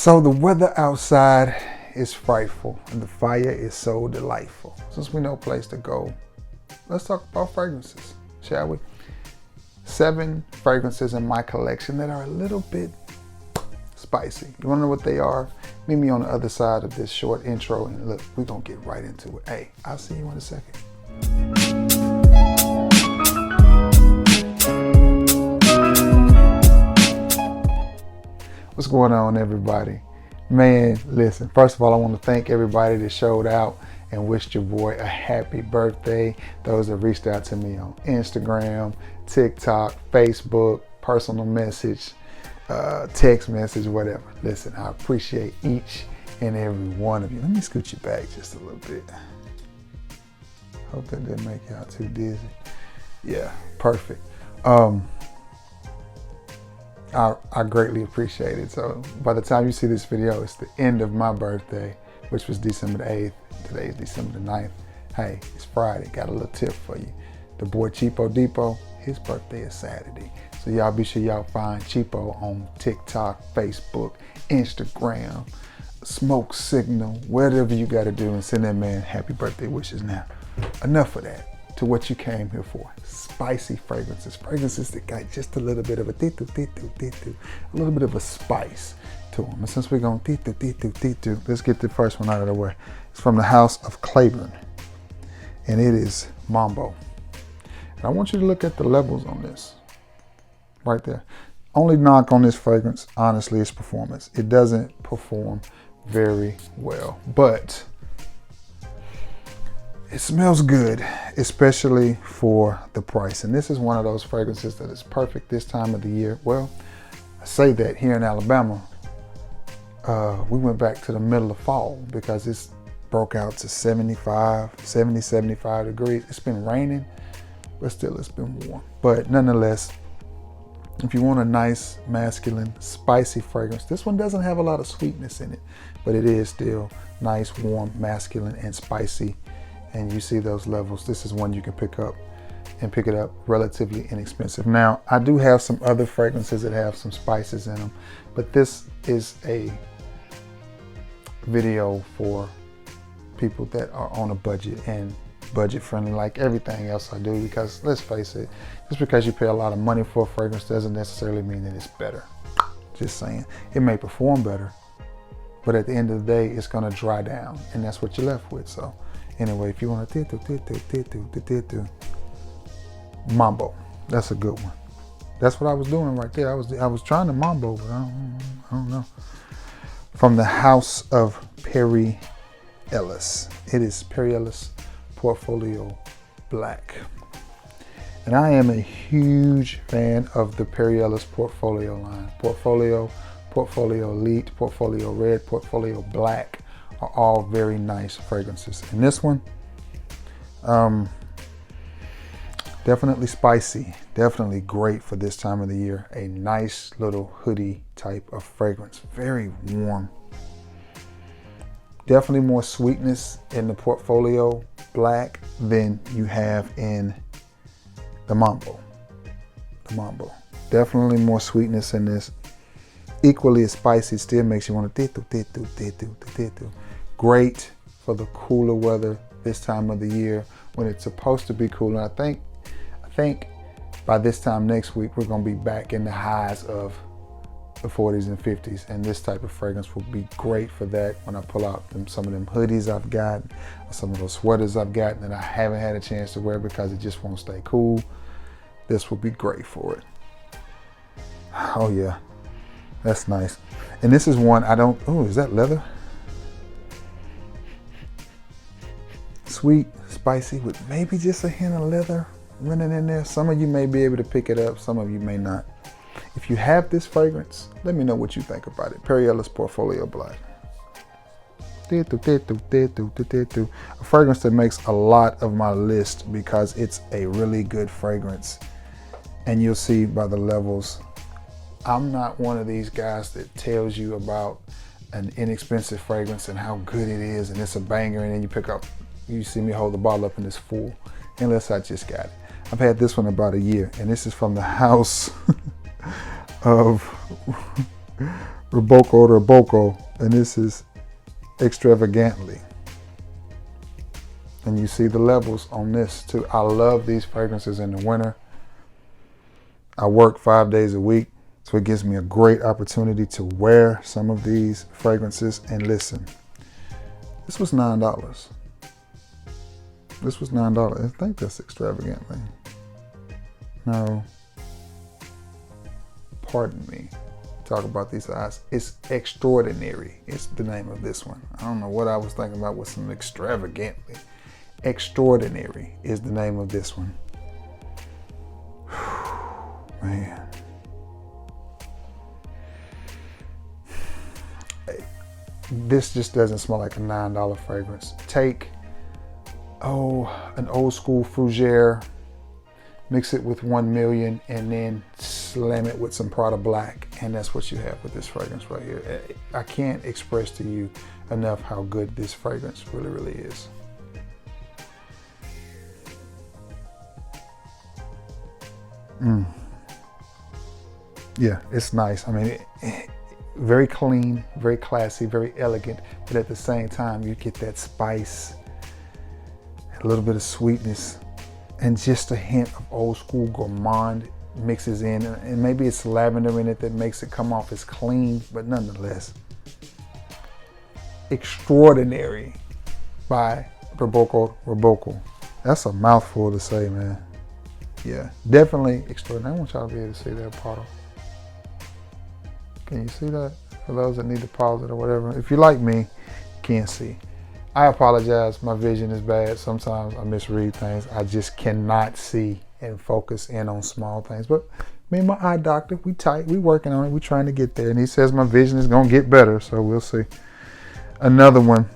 So the weather outside is frightful and the fire is so delightful. Since we know a place to go, let's talk about fragrances, shall we? 7 fragrances in my collection that are a little bit spicy. You wanna know what they are? Meet me on the other side of this short intro and look, we're gonna get right into it. Hey, I'll see you in a second. What's going on, everybody? Man, listen, first of all, I want to thank everybody that showed out and wished your boy a happy birthday. Those that reached out to me on Instagram, TikTok, Facebook, personal message, text message, whatever. Listen, I appreciate each and every one of you. Let me scoot you back just a little bit. Hope that didn't make y'all too dizzy. Yeah, perfect. I greatly appreciate it. So by the time you see this video, it's the end of my birthday, which was December the 8th. Today is December the 9th. Hey, it's Friday. Got a little tip for you. The boy Cheapo Depot, his birthday is Saturday. So y'all be sure y'all find Cheapo on TikTok, Facebook, Instagram, Smoke Signal, whatever you got to do, and send that man happy birthday wishes. Now, enough of that. To what you came here for. Spicy fragrances. Fragrances that got just a little bit of a a little bit of a spice to them. And since we're going let's get the first one out of the way. It's from the House of Claiborne. And it is Mambo. And I want you to look at the levels on this. Right there. Only knock on this fragrance, honestly, is performance. It doesn't perform very well. But it smells good, especially for the price. And this is one of those fragrances that is perfect this time of the year. Well, I say that here in Alabama, we went back to the middle of fall because it's broke out to 70, 75 degrees. It's been raining, but still it's been warm. But nonetheless, if you want a nice, masculine, spicy fragrance, this one doesn't have a lot of sweetness in it, but it is still nice, warm, masculine, and spicy. And you see those levels. This is one you can pick up and pick it up relatively inexpensive. Now, I do have some other fragrances that have some spices in them, but this is a video for people that are on a budget and budget friendly, like everything else I do, because let's face it, just because you pay a lot of money for a fragrance doesn't necessarily mean that it's better. Just saying, it may perform better, but at the end of the day, it's gonna dry down, and that's what you're left with. So anyway, if you want to Mambo, that's a good one. That's what I was doing right there. I was trying to Mambo, but I don't know. From the House of Perry Ellis. It is Perry Ellis Portfolio Black. And I am a huge fan of the Perry Ellis Portfolio line. Portfolio Elite, Portfolio Red, Portfolio Black are all very nice fragrances. And this one, definitely spicy, definitely great for this time of the year. A nice little hoodie type of fragrance, very warm. Definitely more sweetness in the Portfolio Black than you have in the Mambo. Definitely more sweetness in this. Equally as spicy, still makes you want to Great for the cooler weather this time of the year when it's supposed to be cool. And I think by this time next week, we're gonna be back in the highs of the 40s and 50s. And this type of fragrance will be great for that when I pull out some of them hoodies I've got, some of those sweaters I've got that I haven't had a chance to wear because it just won't stay cool. This will be great for it. Oh yeah, that's nice. And this is one oh, is that leather? Sweet, spicy with maybe just a hint of leather running in there. Some of you may be able to pick it up, some of you may not. If you have this fragrance, let me know what you think about it. Perry Ellis Portfolio Black. A fragrance that makes a lot of my list because it's a really good fragrance. And you'll see by the levels, I'm not one of these guys that tells you about an inexpensive fragrance and how good it is and it's a banger, and then you see me hold the bottle up and it's full, unless I just got it. I've had this one about a year, and this is from the House of Roboco, and this is Extravagantly. And you see the levels on this too. I love these fragrances in the winter. I work 5 days a week, so it gives me a great opportunity to wear some of these fragrances. And listen, this was $9. This was $9. I think that's Extravagantly. No, pardon me. Talk about these eyes. It's Extraordinary. It's the name of this one. I don't know what I was thinking about with some Extravagantly. Extraordinary is the name of this one. Man. This just doesn't smell like a $9 fragrance. Take, an old school Fougere, mix it with 1 million, and then slam it with some Prada Black. And that's what you have with this fragrance right here. I can't express to you enough how good this fragrance really, really is. Yeah, it's nice. I mean, very clean, very classy, very elegant, but at the same time, you get that spice, a little bit of sweetness, and just a hint of old school gourmand mixes in. And maybe it's lavender in it that makes it come off as clean, but nonetheless, Extraordinary by Roboco. That's a mouthful to say, man. Yeah, definitely extraordinary. I want y'all to be able to see that bottle. Can you see that? For those that need to pause it or whatever. If you're like me, you can't see. I apologize. My vision is bad. Sometimes I misread things. I just cannot see and focus in on small things. But me and my eye doctor, we tight. We working on it. We trying to get there. And he says my vision is going to get better. So we'll see. Another one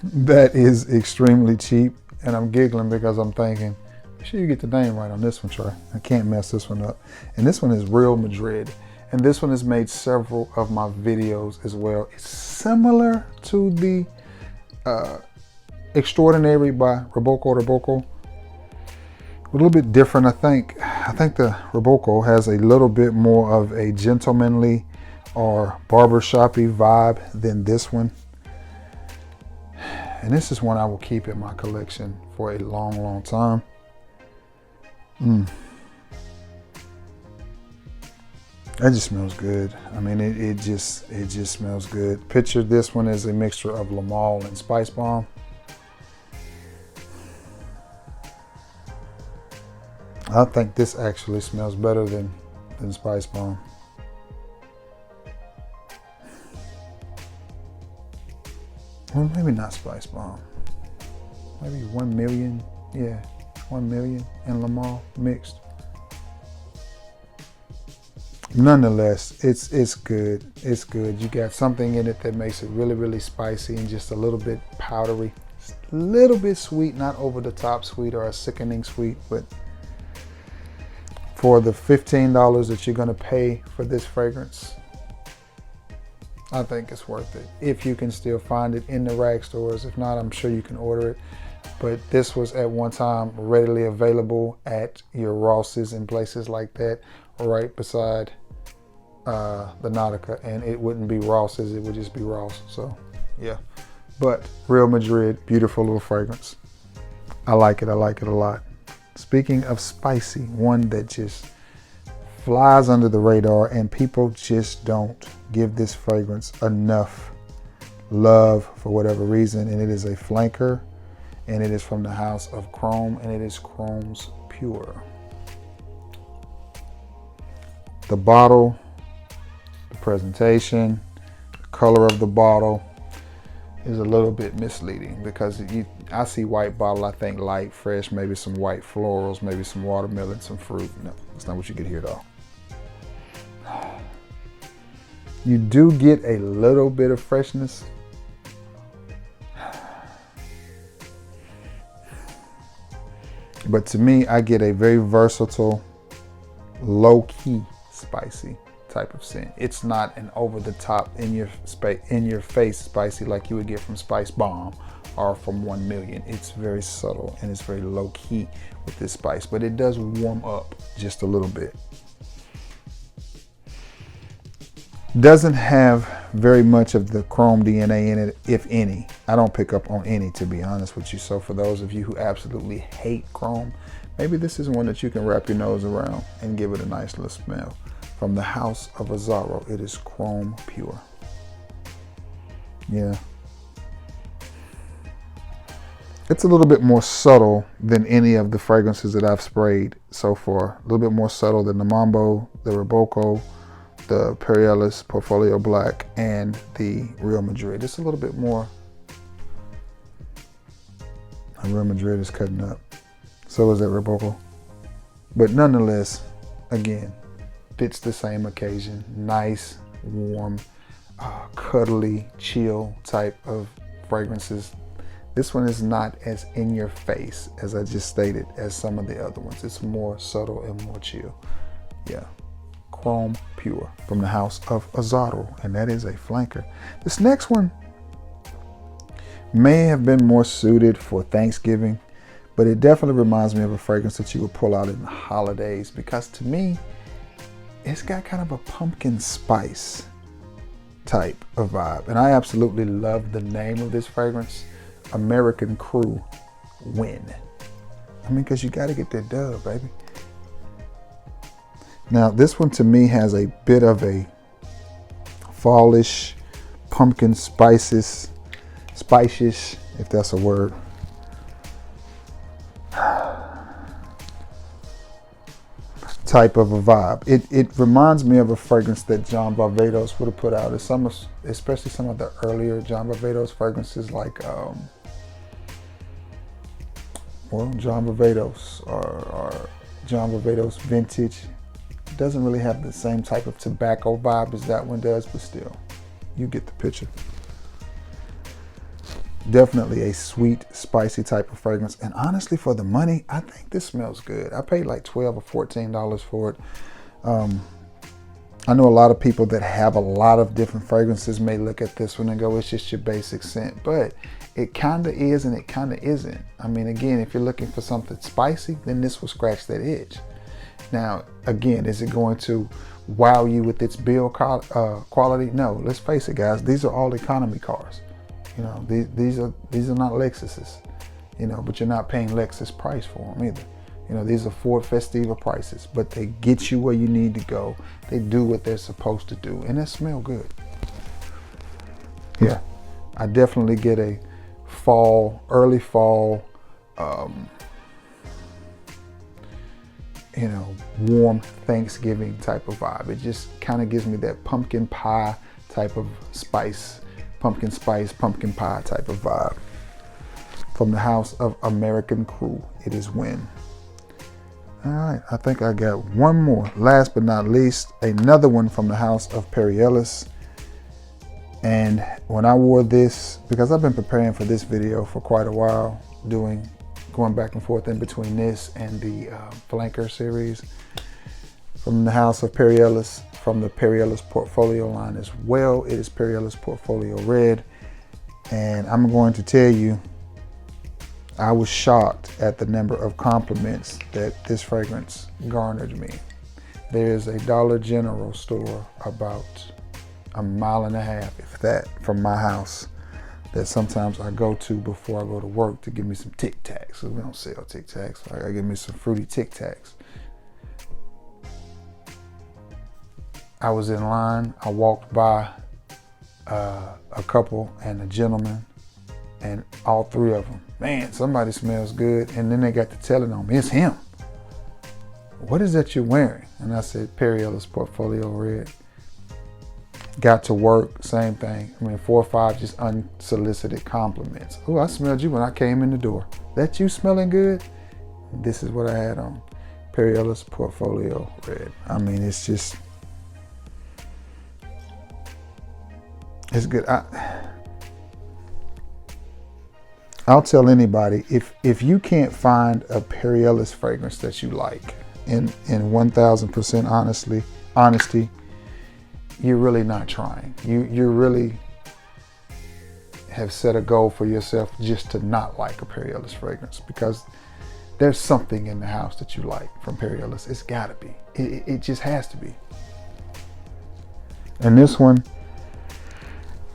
that is extremely cheap. And I'm giggling because I'm thinking, make sure you get the name right on this one, Troy. I can't mess this one up. And this one is Real Madrid. And this one has made several of my videos as well. It's similar to the Extraordinary by Roboco. A little bit different, I think. I think the Roboco has a little bit more of a gentlemanly or barbershoppy vibe than this one. And this is one I will keep in my collection for a long, long time. That just smells good. I mean, it just smells good. Picture this one as a mixture of Le Male and Spice Bomb. I think this actually smells better than Spice Bomb. Well, maybe not Spice Bomb. Maybe 1 million. Yeah, 1 million and Le Male mixed. Nonetheless, it's good. It's good. You got something in it that makes it really, really spicy and just a little bit powdery. Just a little bit sweet, not over the top sweet or a sickening sweet, but for the $15 that you're going to pay for this fragrance, I think it's worth it. If you can still find it in the rag stores. If not, I'm sure you can order it. But this was at one time readily available at your Ross's and places like that, right beside the Nautica. And it wouldn't be Ross's, it would just be Ross. So yeah, but Real Madrid, beautiful little fragrance. I like it a lot. Speaking of spicy, one that just flies under the radar and people just don't give this fragrance enough love for whatever reason. And it is a flanker, and it is from the house of Chrome, and it is Chrome's Pure. The bottle, the presentation, the color of the bottle is a little bit misleading because I see white bottle, I think light, fresh, maybe some white florals, maybe some watermelon, some fruit. No, that's not what you get here though. You do get a little bit of freshness. But to me, I get a very versatile, low-key spicy type of scent. It's not an over-the-top, in your face spicy like you would get from Spice Bomb or from 1 Million. It's very subtle and it's very low-key with this spice, but it does warm up just a little bit. Doesn't have very much of the chrome DNA in it, if any. I don't pick up on any, to be honest with you. So for those of you who absolutely hate chrome, maybe this is one that you can wrap your nose around and give it a nice little smell. From the House of Azzaro, it is chrome pure. Yeah. It's a little bit more subtle than any of the fragrances that I've sprayed so far. A little bit more subtle than the Mambo, the Reboco, the Perry Ellis Portfolio Black, and the Real Madrid. It's a little bit more. Real Madrid is cutting up. So is that Reboco. But nonetheless, again, fits the same occasion. Nice, warm, cuddly, chill type of fragrances. This one is not as in your face, as I just stated, as some of the other ones. It's more subtle and more chill. Yeah. Chrome Pure from the House of Azzaro, and that is a flanker. This next one may have been more suited for Thanksgiving, but it definitely reminds me of a fragrance that you would pull out in the holidays, because to me, it's got kind of a pumpkin spice type of vibe. And I absolutely love the name of this fragrance, American Crew Win. I mean, because you got to get that dub, baby. Now, this one to me has a bit of a fallish, pumpkin spices, if that's a word. Type of a vibe. It reminds me of a fragrance that John Varvatos would have put out. Especially some of the earlier John Varvatos fragrances, like John Varvatos or John Varvatos Vintage. It doesn't really have the same type of tobacco vibe as that one does, but still, you get the picture. Definitely a sweet, spicy type of fragrance. And honestly, for the money, I think this smells good. I paid like $12 or $14 for it. I know a lot of people that have a lot of different fragrances may look at this one and go, it's just your basic scent. But it kind of is and it kind of isn't. I mean, again, if you're looking for something spicy, then this will scratch that itch. Now, again, is it going to wow you with its build quality? No, let's face it, guys. These are all economy cars. You know, these are not Lexuses, you know, but you're not paying Lexus price for them either. You know, these are Ford Festiva prices, but they get you where you need to go. They do what they're supposed to do, and they smell good. Yeah, I definitely get a fall, early fall, you know, warm Thanksgiving type of vibe. It just kind of gives me that pumpkin pie type of spice. Pumpkin spice, pumpkin pie type of vibe. From the House of American Crew, it is Win. All right, I think I got one more. Last but not least, another one from the House of Perry Ellis. And when I wore this, because I've been preparing for this video for quite a while, going back and forth in between this and the Flanker series. From the House of Perry Ellis, from the Perry Ellis Portfolio line as well. It is Perry Ellis Portfolio Red. And I'm going to tell you, I was shocked at the number of compliments that this fragrance garnered me. There is a Dollar General store about a mile and a half, if that, from my house, that sometimes I go to before I go to work to give me some Tic Tacs. We don't sell Tic Tacs. So I gotta give me some fruity Tic Tacs. I was in line. I walked by a couple and a gentleman, and all three of them, man, somebody smells good. And then they got to telling on me, it's him. What is that you're wearing? And I said, Perry Ellis Portfolio Red. Got to work, same thing. I mean, 4 or 5 just unsolicited compliments. Oh, I smelled you when I came in the door. That you smelling good? This is what I had on. Perry Ellis Portfolio Red. I mean, it's just, it's good. I'll tell anybody, if you can't find a Perry Ellis fragrance that you like, in 1000% honesty, you're really not trying. You really have set a goal for yourself just to not like a Perry Ellis fragrance, because there's something in the house that you like from Perry Ellis. It's gotta be. It just has to be. And this one,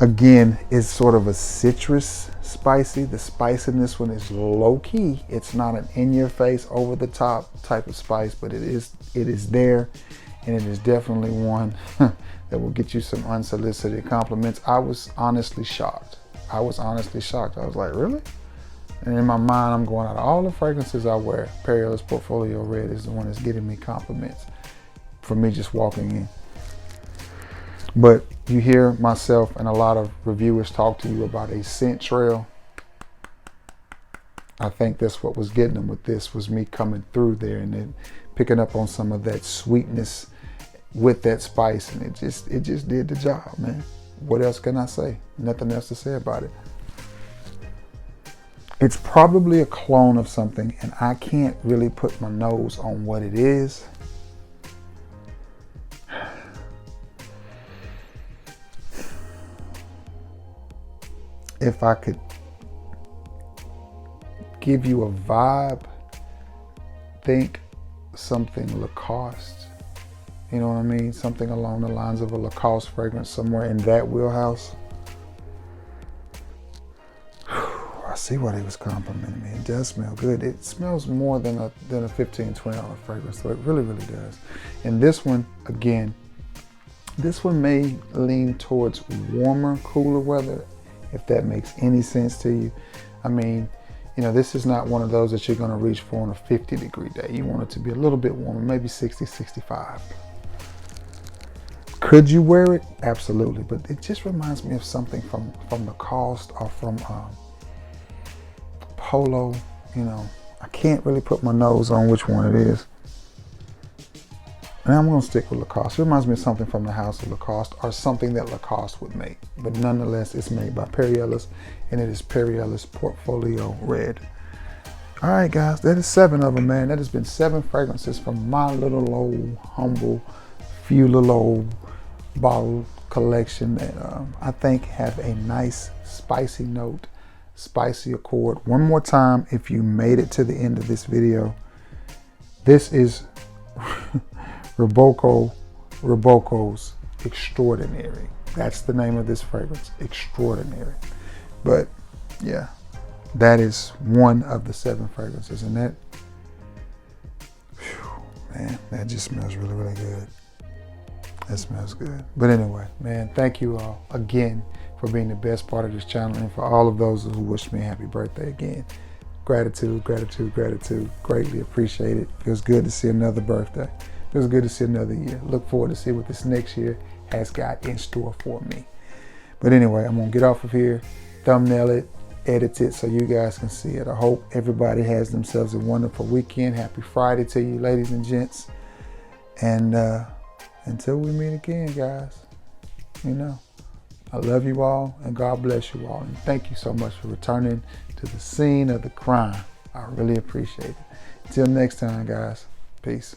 again, is sort of a citrus spicy. The spice in this one is low key. It's not an in your face, over the top type of spice, but it is there, and it is definitely one that will get you some unsolicited compliments. I was honestly shocked. I was like, really? And in my mind, I'm going, out of all the fragrances I wear, Perry Ellis Portfolio Red is the one that's getting me compliments for me just walking in. But you hear myself and a lot of reviewers talk to you about a scent trail. I think that's what was getting them with this, was me coming through there and then picking up on some of that sweetness with that spice, and it just did the job, man. What else can I say? Nothing else to say about it. It's probably a clone of something, and I can't really put my nose on what it is. If I could give you a vibe, think something Lacoste. You know what I mean? Something along the lines of a Lacoste fragrance, somewhere in that wheelhouse. I see why he was complimenting me. It does smell good. It smells more than a $15, $20 fragrance, so it really, really does. And this one, again, this one may lean towards warmer, cooler weather, if that makes any sense to you. I mean, you know, this is not one of those that you're going to reach for on a 50-degree day. You want it to be a little bit warmer, maybe 60, 65. Could you wear it? Absolutely. But it just reminds me of something from Lacoste or from Polo. You know, I can't really put my nose on which one it is. And I'm going to stick with Lacoste. It reminds me of something from the house of Lacoste, or something that Lacoste would make. But nonetheless, it's made by Perry Ellis, and it is Perry Ellis Portfolio Red. All right, guys, that is 7 of them, man. That has been 7 fragrances from my little old humble, few little old bottle collection that I think have a nice spicy note, spicy accord. One more time, if you made it to the end of this video, this is Roboco's Extraordinary. That's the name of this fragrance, Extraordinary. But yeah, that is one of the 7 fragrances, and that, whew, man, that just smells really, really good. That smells good. But anyway, man, thank you all again for being the best part of this channel, and for all of those who wish me a happy birthday again. Gratitude, gratitude, gratitude. Greatly appreciate it. Feels good to see another birthday. Feels good to see another year. Look forward to see what this next year has got in store for me. But anyway, I'm gonna get off of here, thumbnail it, edit it so you guys can see it. I hope everybody has themselves a wonderful weekend. Happy Friday to you, ladies and gents. And until we meet again, guys, you know, I love you all, and God bless you all. And thank you so much for returning to the scene of the crime. I really appreciate it. Until next time, guys, peace.